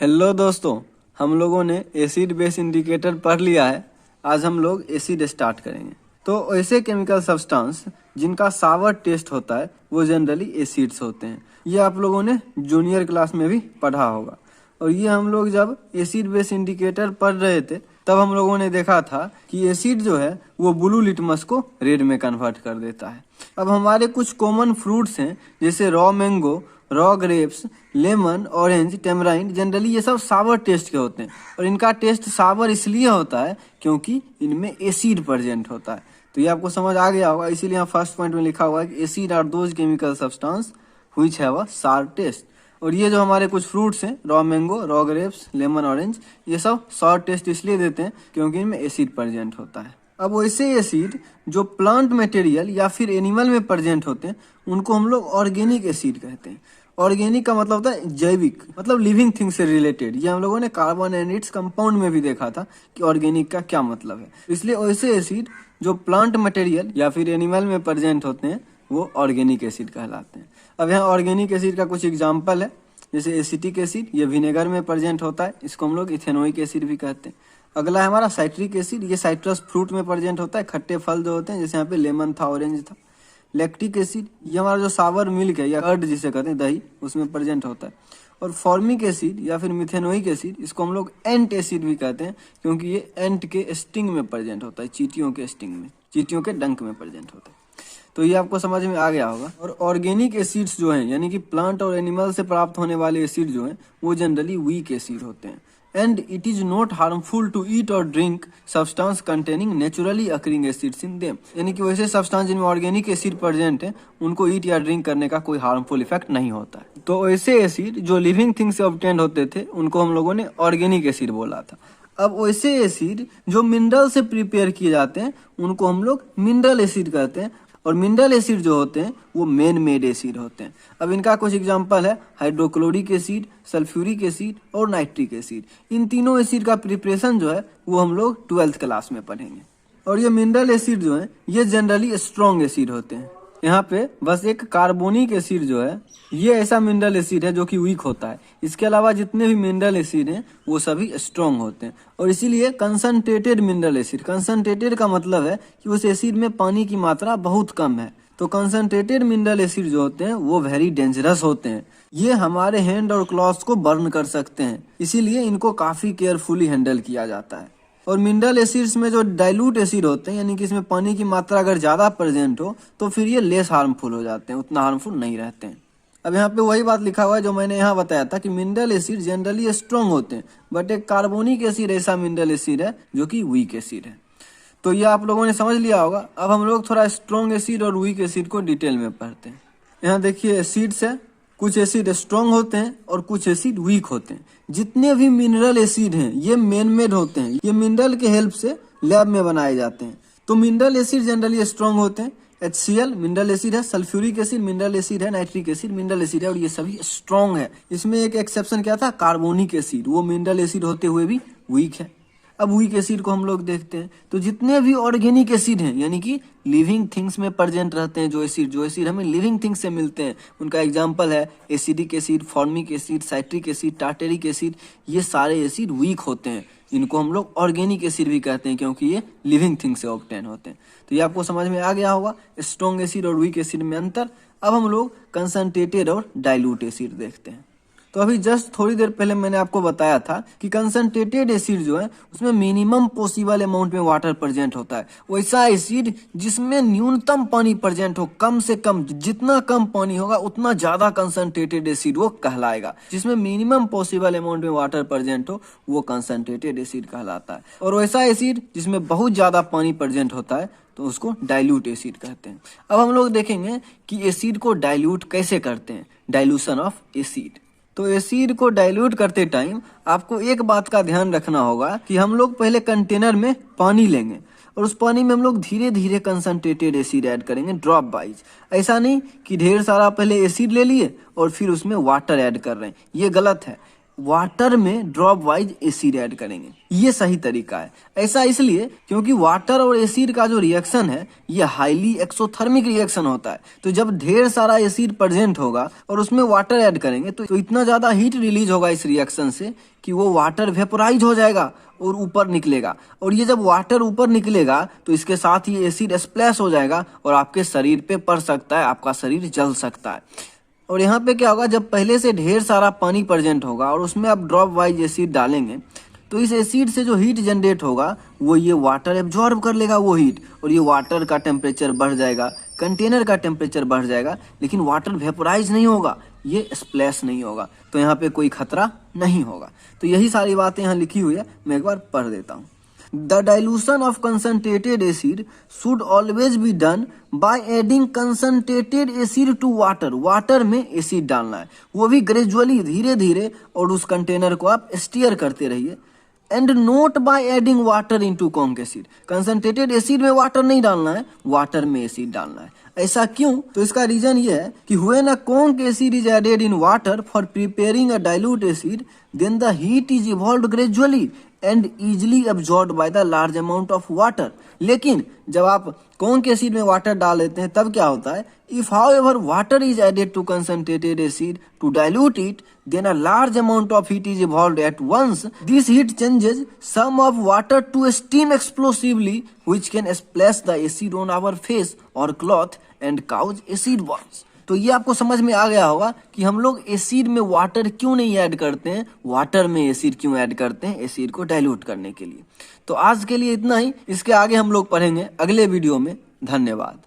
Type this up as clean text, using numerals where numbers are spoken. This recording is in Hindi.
हेलो दोस्तों, हम लोगों ने एसिड बेस इंडिकेटर पढ़ लिया है। आज हम लोग एसिड स्टार्ट करेंगे। तो ऐसे केमिकल सब्सटेंस जिनका सावर टेस्ट होता है वो जनरली एसिड्स होते हैं। ये आप लोगों ने जूनियर क्लास में भी पढ़ा होगा। और ये हम लोग जब एसिड बेस इंडिकेटर पढ़ रहे थे तब हम लोगों ने देखा था कि एसिड जो है वो ब्लू लिटमस को रेड में कन्वर्ट कर देता है। अब हमारे कुछ कॉमन फ्रूट्स हैं जैसे raw mango, raw grapes, lemon, orange, tamarind. Generally ये सब सावर टेस्ट के होते हैं और इनका टेस्ट सावर इसलिए होता है क्योंकि इनमें एसिड प्रेजेंट होता है। तो ये आपको समझ आ गया होगा, इसीलिए यहाँ फर्स्ट पॉइंट में लिखा हुआ है कि acid are those chemical substance which have a sour taste. और ये जो हमारे कुछ फ्रूट्स हैं raw mango, raw grapes, lemon, orange, ये सब सावर टेस्ट इसलिए देते हैं क्योंकि इनमें एसिड प्रेजेंट होता है। अब वैसे एसिड जो प्लांट मटेरियल या फिर एनिमल में प्रेजेंट होते हैं उनको हम लोग ऑर्गेनिक एसिड कहते हैं। ऑर्गेनिक का मतलब होता है जैविक, मतलब लिविंग थिंग से रिलेटेड। ये हम लोगों ने कार्बन एंड इट्स कंपाउंड में भी देखा था कि ऑर्गेनिक का क्या मतलब है। इसलिए वैसे एसिड जो प्लांट मटेरियल या फिर एनिमल में प्रेजेंट होते हैं वो ऑर्गेनिक एसिड कहलाते हैं। अब यहाँ ऑर्गेनिक एसिड का कुछ एग्जाम्पल है, जैसे एसिटिक एसिड, ये विनेगर में प्रेजेंट होता है, इसको हम लोग इथेनोइक एसिड भी कहते हैं। अगला है हमारा साइट्रिक एसिड, ये साइट्रस फ्रूट में प्रेजेंट होता है, खट्टे फल जो होते हैं, जैसे यहाँ पे लेमन था, ऑरेंज था। लैक्टिक एसिड, ये हमारा जो सावर मिल्क है या कर्ड जिसे कहते हैं दही, उसमें प्रेजेंट होता है। और फॉर्मिक एसिड या फिर मिथेनोइक एसिड, इसको हम लोग एंट एसिड भी कहते हैं क्योंकि ये एंट के स्टिंग में प्रेजेंट होता है, चींटियों के स्टिंग में, चींटियों के डंक में प्रेजेंट होता है। तो ये आपको समझ में आ गया होगा। और ऑर्गेनिक एसिड्स जो हैं यानी कि प्लांट और एनिमल से प्राप्त होने वाले एसिड जो हैं वो जनरली वीक एसिड होते हैं। And it is not harmful to eat और drink substance containing naturally occurring acids in them. यानी कि वैसे सब्सटेंस जिनमें ऑर्गेनिक एसिड प्रेजेंट है उनको ईट या ड्रिंक करने का कोई हार्मफुल इफेक्ट नहीं होता है। तो ऐसे एसिड जो लिविंग थिंग से ऑब्टेन होते थे उनको हम लोगों ने ऑर्गेनिक एसिड बोला था। अब वैसे एसिड जो मिनरल से प्रिपेयर किए जाते हैं उनको हम लोग मिनरल एसिड कहते हैं। और मिनरल एसिड जो होते हैं वो मेन मेड एसिड होते हैं। अब इनका कुछ एग्जांपल है हाइड्रोक्लोरिक एसिड, सल्फ्यूरिक एसिड और नाइट्रिक एसिड। इन तीनों एसिड का प्रिपरेशन जो है वो हम लोग 12th क्लास में पढ़ेंगे। और ये मिनरल एसिड जो है ये जनरली स्ट्रॉन्ग एसिड होते हैं। यहाँ पे बस एक कार्बोनिक एसिड जो है ये ऐसा मिनरल एसिड है जो कि वीक होता है। इसके अलावा जितने भी मिनरल एसिड हैं वो सभी स्ट्रॉन्ग होते हैं। और इसीलिए कंसंट्रेटेड मिनरल एसिड, कंसंट्रेटेड का मतलब है कि उस एसिड में पानी की मात्रा बहुत कम है। तो कंसंट्रेटेड मिनरल एसिड जो होते हैं वो वेरी डेंजरस होते हैं। ये हमारे हैंड और क्लॉथ्स को बर्न कर सकते हैं, इसीलिए इनको काफी केयरफुली हैंडल किया जाता है। और मिनरल एसिड्स में जो डाइल्यूट एसिड होते हैं यानी कि इसमें पानी की मात्रा अगर ज्यादा प्रेजेंट हो तो फिर ये लेस हार्मफुल हो जाते हैं, उतना हार्मफुल नहीं रहते हैं। अब यहाँ पे वही बात लिखा हुआ है जो मैंने यहाँ बताया था कि मिनरल एसिड जनरली स्ट्रॉन्ग होते हैं, बट एक कार्बोनिक एसिड ऐसा मिनरल एसिड है जो कि वीक एसिड है। तो ये आप लोगों ने समझ लिया होगा। अब हम लोग थोड़ा स्ट्रॉन्ग एसिड और वीक एसिड को डिटेल में पढ़ते हैं। यहाँ देखिए एसिड्स है, कुछ एसिड स्ट्रॉन्ग होते हैं और कुछ एसिड वीक होते हैं। जितने भी मिनरल एसिड हैं ये मेन मेड होते हैं, ये मिनरल के हेल्प से लैब में बनाए जाते हैं। तो मिनरल एसिड जनरली स्ट्रॉन्ग होते हैं। HCl मिनरल एसिड है, सल्फ्यूरिक एसिड मिनरल एसिड है, नाइट्रिक एसिड मिनरल एसिड है और ये सभी स्ट्रॉन्ग है। इसमें एक एक्सेप्शन क्या था, कार्बोनिक एसिड, वो मिनरल एसिड होते हुए भी वीक है। अब वीक एसिड को हम लोग देखते हैं। तो जितने भी ऑर्गेनिक एसिड हैं यानी कि लिविंग थिंग्स में प्रेजेंट रहते हैं, जो एसिड हमें लिविंग थिंग्स से मिलते हैं, उनका एग्जांपल है acidic acid, formic acid, citric acid, tartaric acid. ये सारे एसिड वीक होते हैं, इनको हम लोग ऑर्गेनिक एसिड भी कहते हैं क्योंकि ये लिविंग थिंग से ऑब्टेन होते हैं। तो ये आपको समझ में आ गया होगा स्ट्रॉन्ग एसिड और वीक एसिड में अंतर। अब हम लोग कंसंट्रेटेड और डाइल्यूट एसिड देखते हैं। तो अभी जस्ट थोड़ी देर पहले मैंने आपको बताया था कि कंसंट्रेटेड एसिड जो है उसमें मिनिमम पॉसिबल अमाउंट में वाटर प्रेजेंट होता है। वैसा एसिड जिसमें न्यूनतम पानी प्रेजेंट हो, कम से कम, जितना कम पानी होगा उतना ज्यादा कंसंट्रेटेड एसिड वो कहलाएगा। जिसमें मिनिमम पॉसिबल अमाउंट में वाटर प्रेजेंट हो वो कंसंट्रेटेड एसिड कहलाता है। और वैसा एसिड जिसमें बहुत ज्यादा पानी प्रेजेंट होता है तो उसको डाइल्यूट एसिड कहते हैं। अब हम लोग देखेंगे कि एसिड को डाइल्यूट कैसे करते हैं, डाइल्यूशन ऑफ एसिड। तो एसिड को डाइल्यूट करते टाइम आपको एक बात का ध्यान रखना होगा कि हम लोग पहले कंटेनर में पानी लेंगे और उस पानी में हम लोग धीरे धीरे कंसंट्रेटेड एसिड ऐड करेंगे, ड्रॉप वाइज। ऐसा नहीं कि ढेर सारा पहले एसिड ले लिए और फिर उसमें वाटर ऐड कर रहे हैं, ये गलत है। वाटर में ड्रॉप वाइज एसिड ऐड करेंगे, ये सही तरीका है। ऐसा इसलिए क्योंकि वाटर और एसिड का जो रिएक्शन है ये हाईली एक्सोथर्मिक रिएक्शन होता है। तो जब ढेर सारा एसिड प्रेजेंट होगा और उसमें वाटर ऐड करेंगे तो इतना ज्यादा हीट रिलीज होगा इस रिएक्शन से कि वो वाटर वेपोराइज हो जाएगा और ऊपर निकलेगा। और ये जब वाटर ऊपर निकलेगा तो इसके साथ ही एसिड स्प्लैश हो जाएगा और आपके शरीर पे पड़ सकता है, आपका शरीर जल सकता है। और यहाँ पे क्या होगा, जब पहले से ढेर सारा पानी प्रेजेंट होगा और उसमें आप ड्रॉप वाइज एसिड डालेंगे तो इस एसिड से जो हीट जनरेट होगा वो ये वाटर एब्जॉर्ब कर लेगा वो हीट, और ये वाटर का टेम्परेचर बढ़ जाएगा, कंटेनर का टेम्परेचर बढ़ जाएगा, लेकिन वाटर वेपोराइज नहीं होगा, ये स्प्लैश नहीं होगा, तो यहाँ पे कोई खतरा नहीं होगा। तो यही सारी बातें यहाँ लिखी हुई है, मैं एक बार पढ़ देता हूँ। The dilution of concentrated acid should always be done by adding concentrated acid to water. Water में एसिड डालना है, वो भी ग्रेजुअली, धीरे धीरे, और उस कंटेनर को आप स्टीयर करते रहिए। And note by adding water into conc acid. Concentrated acid में वाटर नहीं डालना है, वाटर में एसिड डालना है। ऐसा क्यों? तो इसका रीजन ये है कि when a conc acid is added in water for preparing a dilute acid then the heat is evolved gradually and easily absorbed by the large amount of water. लेकिन जब आप कॉन्क एसिड में वाटर डाल लेते हैं तब क्या होता है, if however water is added to concentrated acid to dilute it then a large amount of heat is evolved at once. This heat changes some of water to steam explosively which can splash the acid on our face or cloth and cause acid burns. तो ये आपको समझ में आ गया होगा कि हम लोग एसिड में वाटर क्यों नहीं ऐड करते हैं, वाटर में एसिड क्यों ऐड करते हैं, एसिड को डाइल्यूट करने के लिए। तो आज के लिए इतना ही, इसके आगे हम लोग पढ़ेंगे अगले वीडियो में। धन्यवाद।